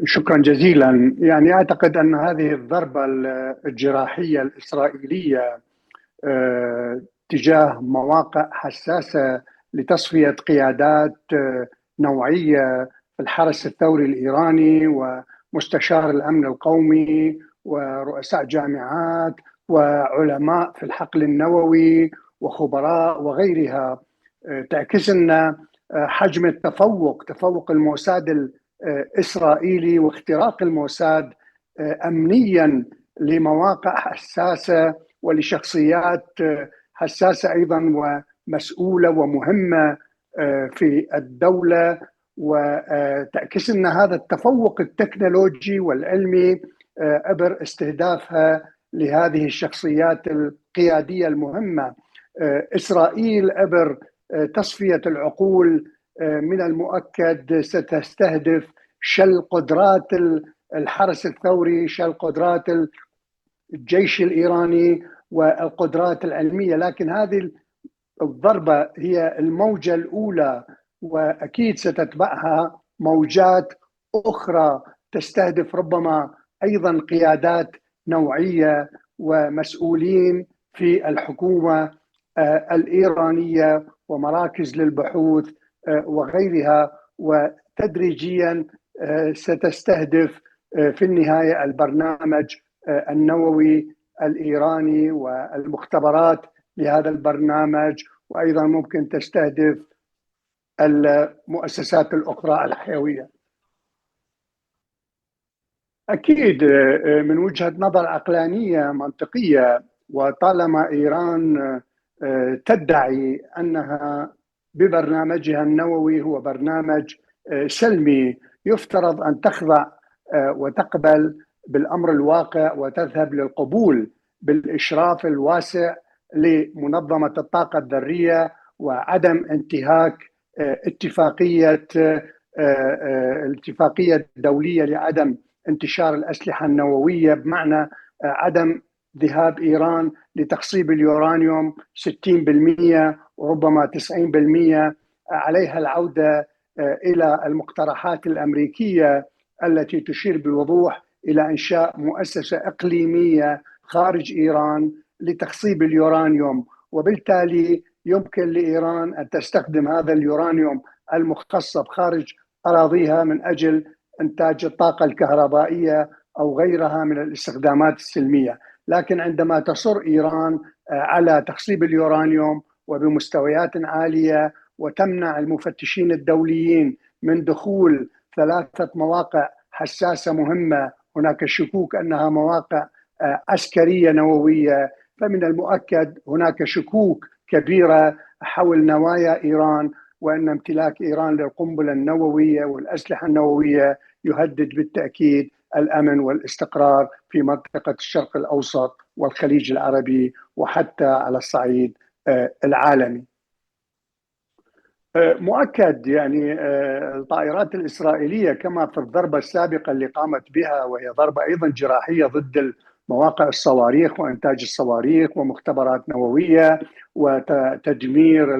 شكرا جزيلا. يعني أعتقد أن هذه الضربة الجراحية الإسرائيلية تجاه مواقع حساسة لتصفية قيادات نوعية في الحرس الثوري الإيراني ومستشار الأمن القومي ورؤساء جامعات وعلماء في الحقل النووي وخبراء وغيرها، تعكس أن حجم تفوق الموساد الإسرائيلي واختراق الموساد أمنيا لمواقع حساسة ولشخصيات حساسة أيضا ومسؤولة ومهمة في الدولة، وتعكس أن هذا التفوق التكنولوجي والعلمي عبر استهدافها لهذه الشخصيات القيادية المهمة. إسرائيل عبر تصفية العقول من المؤكد ستستهدف شل قدرات الحرس الثوري، شل قدرات الجيش الإيراني والقدرات العلمية. لكن هذه الضربة هي الموجة الأولى، وأكيد ستتبعها موجات أخرى تستهدف ربما أيضا قيادات نوعية ومسؤولين في الحكومة الإيرانية ومراكز للبحوث وغيرها، وتدريجيا ستستهدف في النهاية البرنامج النووي الإيراني والمختبرات لهذا البرنامج، وأيضا ممكن تستهدف المؤسسات الأخرى الحيوية. أكيد من وجهة نظر عقلانية منطقية، وطالما إيران تدعي أنها ببرنامجها النووي هو برنامج سلمي، يفترض أن تخضع وتقبل بالأمر الواقع وتذهب للقبول بالإشراف الواسع لمنظمة الطاقة الذرية وعدم انتهاك الاتفاقية الدولية لعدم انتشار الأسلحة النووية، بمعنى عدم ذهاب إيران لتخصيب اليورانيوم 60% وربما 90%. عليها العودة إلى المقترحات الأمريكية التي تشير بوضوح إلى إنشاء مؤسسة إقليمية خارج إيران لتخصيب اليورانيوم، وبالتالي يمكن لإيران أن تستخدم هذا اليورانيوم المخصب خارج أراضيها من أجل إنتاج الطاقة الكهربائية أو غيرها من الاستخدامات السلمية. لكن عندما تصر إيران على تخصيب اليورانيوم وبمستويات عالية وتمنع المفتشين الدوليين من دخول 3 مواقع حساسة مهمة، هناك شكوك أنها مواقع عسكرية نووية، فمن المؤكد هناك شكوك كبيرة حول نوايا إيران، وأن امتلاك إيران للقنبلة النووية والأسلحة النووية يهدد بالتأكيد الأمن والاستقرار في منطقة الشرق الأوسط والخليج العربي وحتى على الصعيد العالمي. مؤكد يعني الطائرات الإسرائيلية كما في الضربة السابقة اللي قامت بها، وهي ضربة أيضا جراحية ضد مواقع الصواريخ وإنتاج الصواريخ ومختبرات نووية وتدمير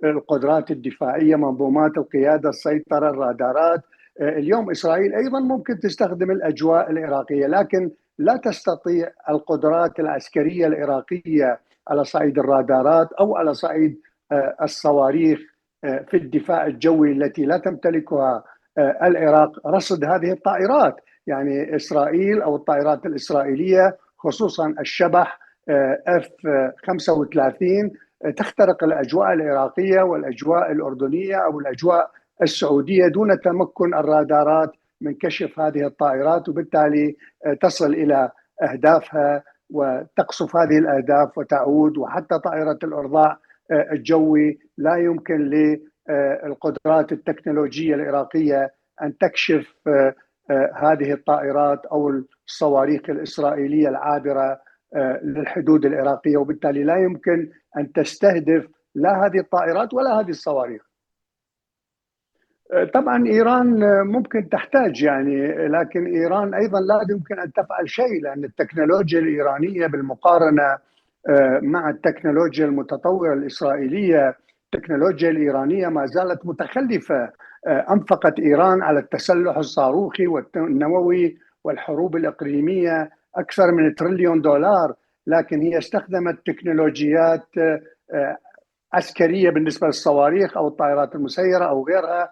القدرات الدفاعية، منظومات القيادة، السيطرة، الرادارات. اليوم إسرائيل أيضا ممكن تستخدم الأجواء العراقية، لكن لا تستطيع القدرات العسكرية العراقية على صعيد الرادارات أو على صعيد الصواريخ في الدفاع الجوي التي لا تمتلكها العراق رصد هذه الطائرات. يعني إسرائيل أو الطائرات الإسرائيلية خصوصا الشبح F-35 تخترق الأجواء العراقية والأجواء الأردنية أو الأجواء السعودية دون تمكن الرادارات من كشف هذه الطائرات، وبالتالي تصل إلى أهدافها وتقصف هذه الأهداف وتعود. وحتى طائرة الإرضاع الجوي لا يمكن للقدرات التكنولوجية العراقية أن تكشف هذه الطائرات أو الصواريخ الإسرائيلية العابرة للحدود العراقية، وبالتالي لا يمكن أن تستهدف لا هذه الطائرات ولا هذه الصواريخ. طبعا إيران ممكن تحتاج يعني، لكن إيران أيضا لا يمكن أن تفعل شيء، لأن التكنولوجيا الإيرانية بالمقارنة مع التكنولوجيا المتطورة الإسرائيلية، التكنولوجيا الإيرانية ما زالت متخلفة. أنفقت إيران على التسلح الصاروخي والنووي والحروب الإقليمية أكثر من تريليون دولار، لكن هي استخدمت تكنولوجيات عسكرية بالنسبة للصواريخ أو الطائرات المسيرة أو غيرها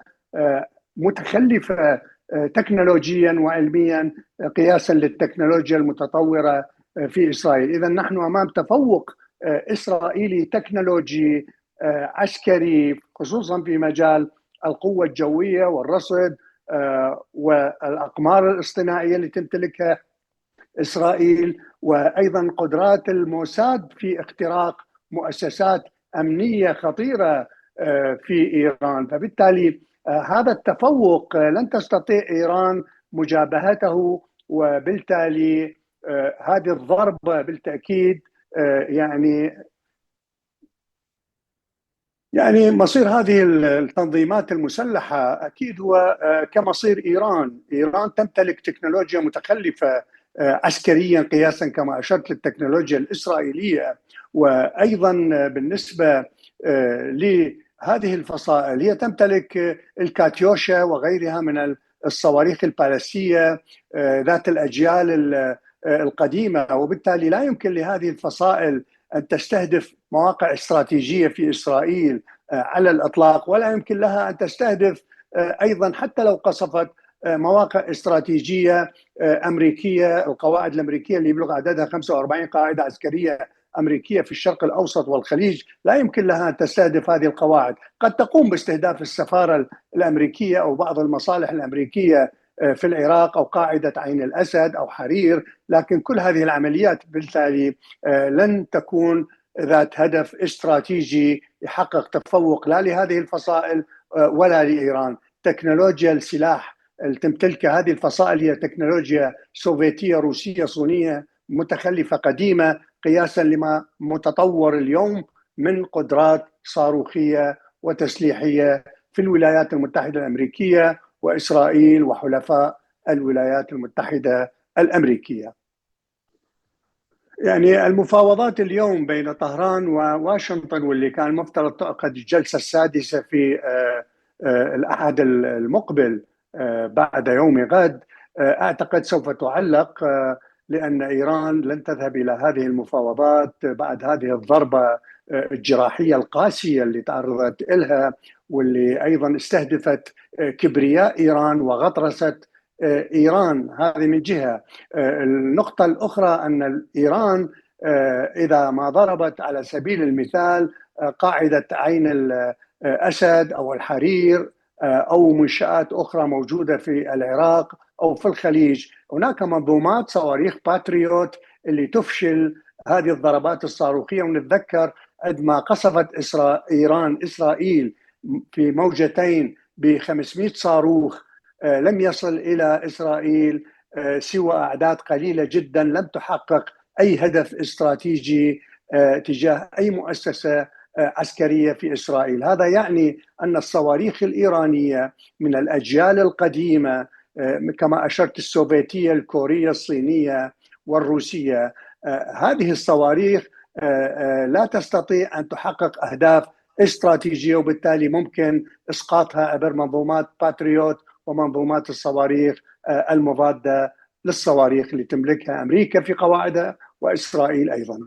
متخلفة تكنولوجيا وعلميا قياسا للتكنولوجيا المتطورة في إسرائيل. إذا نحن أمام تفوق إسرائيلي تكنولوجي عسكري، خصوصا في مجال القوة الجوية والرصد والأقمار الاصطناعية اللي تمتلكها إسرائيل، وأيضا قدرات الموساد في اختراق مؤسسات أمنية خطيرة في إيران. فبالتالي هذا التفوق لن تستطيع إيران مجابهته، وبالتالي هذه الضربة بالتأكيد يعني مصير هذه التنظيمات المسلحة أكيد هو كمصير إيران. إيران تمتلك تكنولوجيا متخلفة عسكريا قياسا كما أشرت للتكنولوجيا الإسرائيلية. وأيضا بالنسبة لهذه الفصائل هي تمتلك الكاتيوشا وغيرها من الصواريخ البالستية ذات الأجيال القديمة، وبالتالي لا يمكن لهذه الفصائل أن تستهدف مواقع استراتيجية في إسرائيل على الإطلاق، ولا يمكن لها أن تستهدف أيضا حتى لو قصفت مواقع استراتيجية أمريكية. القواعد الأمريكية اللي يبلغ عددها 45 قاعدة عسكرية أمريكية في الشرق الأوسط والخليج لا يمكن لها أن تستهدف هذه القواعد. قد تقوم باستهداف السفارة الأمريكية أو بعض المصالح الأمريكية في العراق أو قاعدة عين الأسد أو حرير، لكن كل هذه العمليات بالتالي لن تكون ذات هدف استراتيجي يحقق تفوق لا لهذه الفصائل ولا لإيران. تكنولوجيا السلاح اللي تمتلكها هذه الفصائل هي تكنولوجيا سوفيتية روسية صينية متخلفة قديمة قياسا لما متطور اليوم من قدرات صاروخية وتسليحية في الولايات المتحدة الأمريكية وإسرائيل وحلفاء الولايات المتحدة الأمريكية. يعني المفاوضات اليوم بين طهران وواشنطن، واللي كان مفترض تعقد الجلسة السادسة في الأحد المقبل بعد يوم غد، أعتقد سوف تعلق، لأن إيران لن تذهب إلى هذه المفاوضات بعد هذه الضربة الجراحية القاسية اللي تعرضت إلها، واللي أيضا استهدفت كبرياء إيران وغطرست إيران. هذه من جهة. النقطة الأخرى أن إيران إذا ما ضربت على سبيل المثال قاعدة عين الأسد أو الحرير أو منشآت أخرى موجودة في العراق أو في الخليج، هناك منظومات صواريخ باتريوت اللي تفشل هذه الضربات الصاروخية. ونتذكر عندما قصفت إيران إسرائيل في موجتين ب500 صاروخ، لم يصل إلى إسرائيل سوى أعداد قليلة جدا، لم تحقق أي هدف استراتيجي تجاه أي مؤسسة عسكرية في إسرائيل. هذا يعني أن الصواريخ الإيرانية من الأجيال القديمة كما أشرت السوفيتية الكورية الصينية والروسية، هذه الصواريخ لا تستطيع أن تحقق أهداف استراتيجية، وبالتالي ممكن إسقاطها عبر منظومات باتريوت ومنظومات الصواريخ المضادة للصواريخ اللي تملكها أمريكا في قواعدها وإسرائيل أيضا.